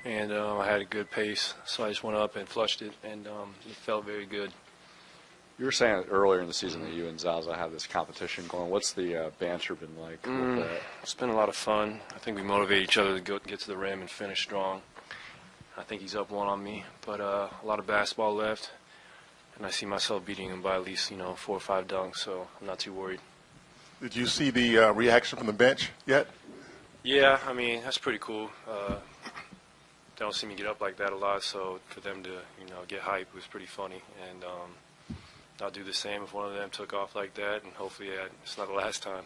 and I had a good pace, so I just went up and flushed it, and it felt very good. You were saying earlier in the season that you and Zaza have this competition going. What's the banter been like with that? It's been a lot of fun. I think we motivate each other to get to the rim and finish strong. I think he's up one on me, but a lot of basketball left, and I see myself beating him by at least 4 or 5 dunks, so I'm not too worried. Did you see the reaction from the bench yet? Yeah, I mean, that's pretty cool. They don't see me get up like that a lot, so for them to get hype was pretty funny, and I'll do the same if one of them took off like that, and hopefully it's not the last time.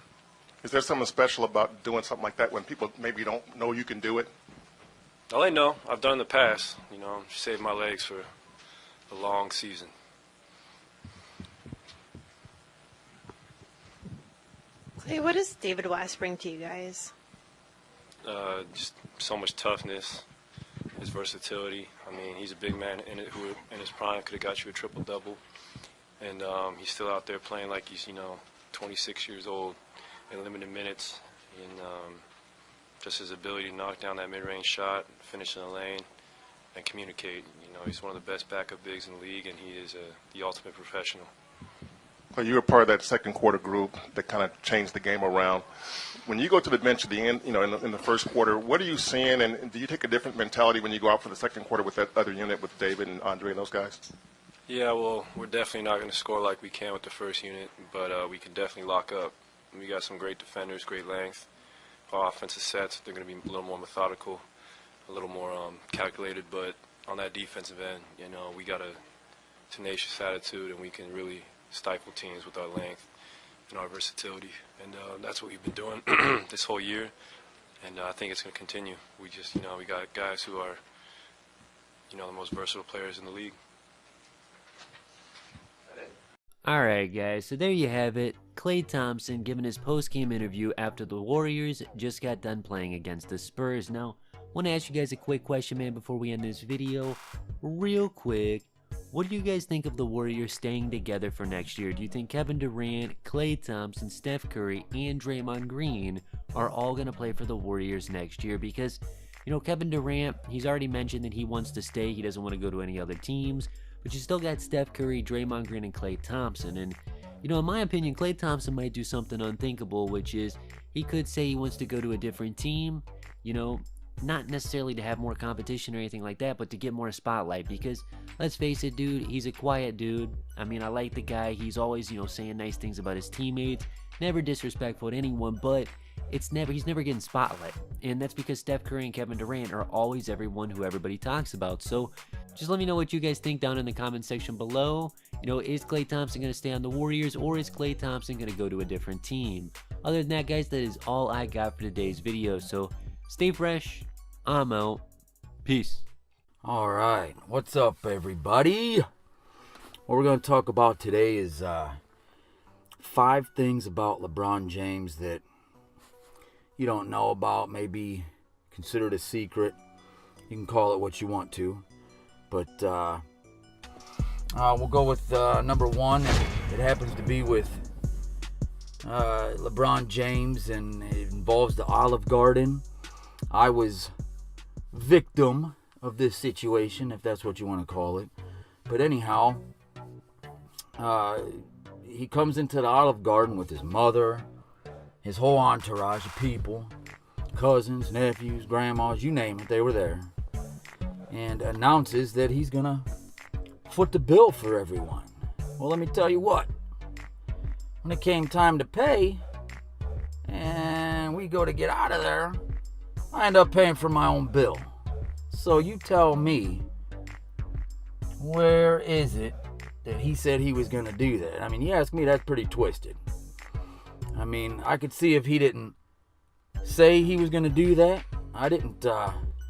Is there something special about doing something like that when people maybe don't know you can do it? All I know, I've done in the past. Saved my legs for a long season. Klay, what does David West bring to you guys? Just so much toughness, his versatility. I mean, he's a big man who in his prime could have got you a triple-double. And he's still out there playing like he's, 26 years old in limited minutes. And just his ability to knock down that mid-range shot, finish in the lane, and communicate. He's one of the best backup bigs in the league, and he is the ultimate professional. Well, you were part of that second quarter group that kind of changed the game around. When you go to the bench at the end, in the first quarter, what are you seeing, and do you take a different mentality when you go out for the second quarter with that other unit with David and Andre and those guys? Yeah, well, we're definitely not going to score like we can with the first unit, but we can definitely lock up. We got some great defenders, great length. Our offensive sets, they're going to be a little more methodical, a little more calculated, but on that defensive end, we got a tenacious attitude, and we can really stifle teams with our length and our versatility, and that's what we've been doing this whole year, and I think it's going to continue. We just, we got guys who are, the most versatile players in the league. Alright guys, so there you have it. Klay Thompson giving his post-game interview after the Warriors just got done playing against the Spurs. Now, I want to ask you guys a quick question, man, before we end this video. Real quick, what do you guys think of the Warriors staying together for next year? Do you think Kevin Durant, Klay Thompson, Steph Curry, and Draymond Green are all going to play for the Warriors next year? Because, Kevin Durant, he's already mentioned that he wants to stay. He doesn't want to go to any other teams. But you still got Steph Curry, Draymond Green, and Klay Thompson. And, in my opinion, Klay Thompson might do something unthinkable, which is he could say he wants to go to a different team, not necessarily to have more competition or anything like that, but to get more spotlight. Because, let's face it, dude, he's a quiet dude. I mean, I like the guy. He's always, saying nice things about his teammates. Never disrespectful to anyone, but he's never getting spotlight. And that's because Steph Curry and Kevin Durant are always everyone who everybody talks about. So, just let me know what you guys think down in the comment section below. Is Klay Thompson going to stay on the Warriors, or is Klay Thompson going to go to a different team? Other than that, guys, that is all I got for today's video. So, stay fresh. I'm out. Peace. All right. What's up, everybody? What we're going to talk about today is 5 things about LeBron James that you don't know about, maybe considered a secret. You can call it what you want to. But we'll go with number 1. It happens to be with LeBron James, and it involves the Olive Garden. I was victim of this situation, if that's what you want to call it. But anyhow, he comes into the Olive Garden with his mother, his whole entourage of people, cousins, nephews, grandmas, you name it, they were there, and announces that he's gonna foot the bill for everyone. Well, let me tell you what, when it came time to pay and we go to get out of there, I end up paying for my own bill. So you tell me, where is it that he said he was gonna do that? I mean, you ask me, that's pretty twisted. I mean, I could see if he didn't say he was gonna do that. I didn't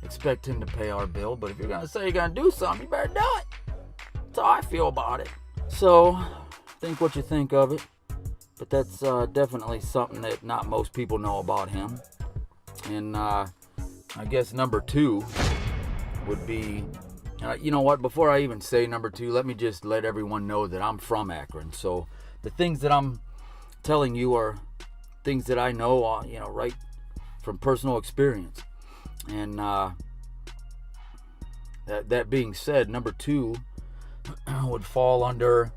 expect him to pay our bill, but if you're gonna say you're gonna do something, you better do it. That's how I feel about it. So, think what you think of it, but that's definitely something that not most people know about him. And I guess number 2 would be, you know what, before I even say number 2, let me just let everyone know that I'm from Akron. So the things that I'm telling you are things that I know, right from personal experience. And That being said, number 2 would fall under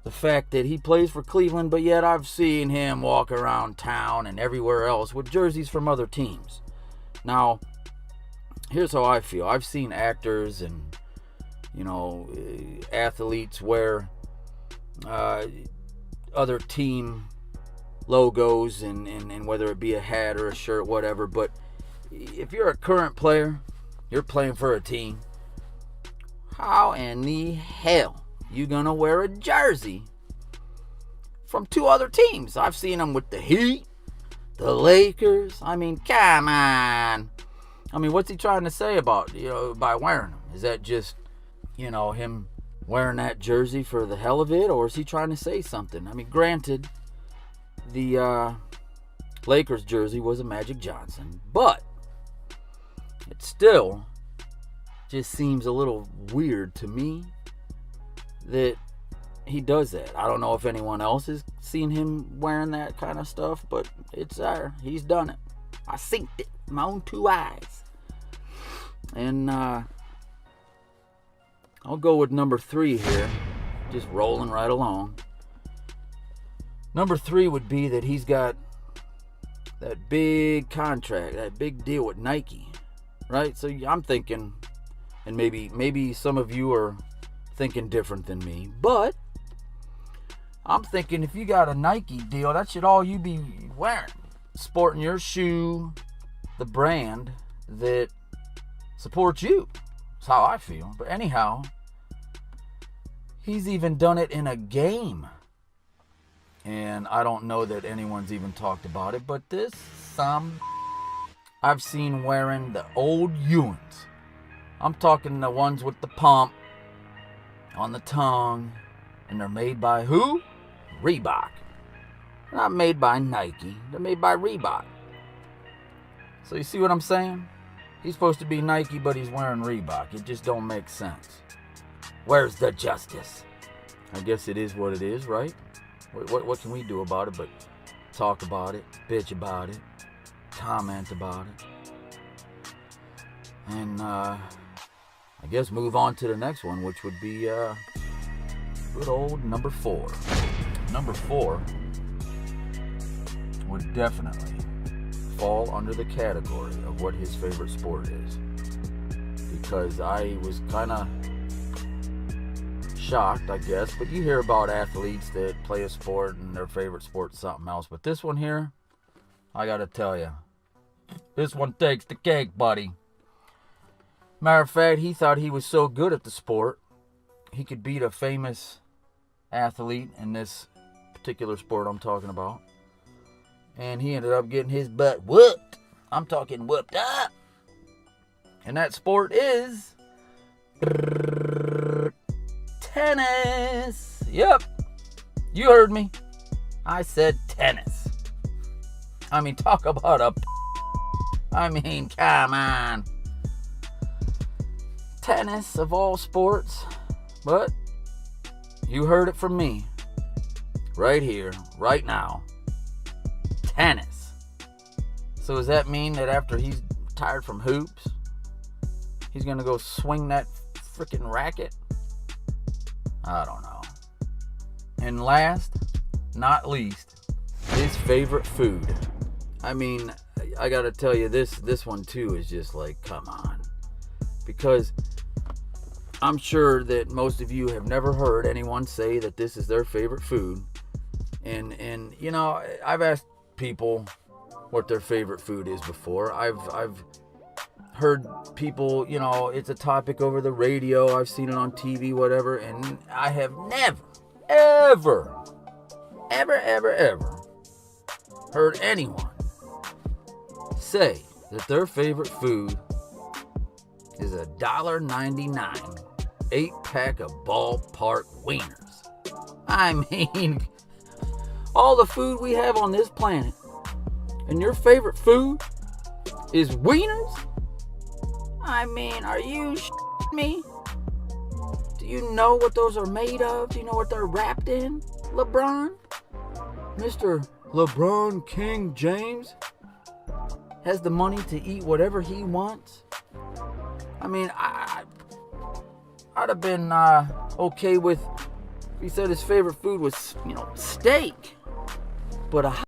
the fact that he plays for Cleveland, but yet I've seen him walk around town and everywhere else with jerseys from other teams. Now, here's how I feel. I've seen actors and, athletes wear other team logos and whether it be a hat or a shirt, whatever. But if you're a current player, you're playing for a team, how in the hell you gonna wear a jersey from 2 other teams? I've seen them with the Heat, the Lakers. I mean, come on. I mean, what's he trying to say about, by wearing them? Is that just, him wearing that jersey for the hell of it? Or is he trying to say something? I mean, granted, the Lakers jersey was a Magic Johnson, but it still just seems a little weird to me that he does that. I don't know if anyone else has seen him wearing that kind of stuff, but it's there. He's done it. I seen it with my own 2 eyes. And I'll go with number 3 here, just rolling right along. Number 3 would be that he's got that big contract, that big deal with Nike, right? So I'm thinking, and maybe some of you are thinking different than me, but I'm thinking if you got a Nike deal, that should all you be wearing. Sporting your shoe, the brand that supports you. That's how I feel. But anyhow, he's even done it in a game. And I don't know that anyone's even talked about it, but I've seen wearing the old Ewans. I'm talking the ones with the pump on the tongue, and they're made by who? Reebok. They're not made by Nike. They're made by Reebok. So you see what I'm saying? He's supposed to be Nike, but he's wearing Reebok. It just don't make sense. Where's the justice? I guess it is what it is, right? What can we do about it but talk about it, bitch about it, comment about it, and I guess move on to the next one, which would be good old number 4. Number 4 would definitely fall under the category of what his favorite sport is, because I was kind of shocked, I guess, but you hear about athletes that play a sport and their favorite sport's something else, but this one here, I gotta tell you, this one takes the cake, buddy. Matter of fact, he thought he was so good at the sport, he could beat a famous athlete in this particular sport I'm talking about, and he ended up getting his butt whooped. I'm talking whooped up. And that sport is tennis. Yep, you heard me. I said tennis. I mean, talk about come on. Tennis of all sports, but you heard it from me. Right here, right now. Tennis. So does that mean that after he's tired from hoops, he's gonna go swing that freaking racket? I don't know. And last, not least, his favorite food. I mean, I gotta tell you, this one too is just like, come on. Because I'm sure that most of you have never heard anyone say that this is their favorite food. And you know, I've asked people what their favorite food is before. I've heard people, you know, it's a topic over the radio, I've seen it on TV, whatever, and I have never, ever heard anyone say that their favorite food is a $1.99 8-pack of ballpark wieners. I mean, all the food we have on this planet, and your favorite food is wieners? I mean, are you shitting me? Do you know what those are made of? Do you know what they're wrapped in? LeBron? Mr. LeBron King James has the money to eat whatever he wants. I mean, I'd have been okay with if he said his favorite food was, steak. But a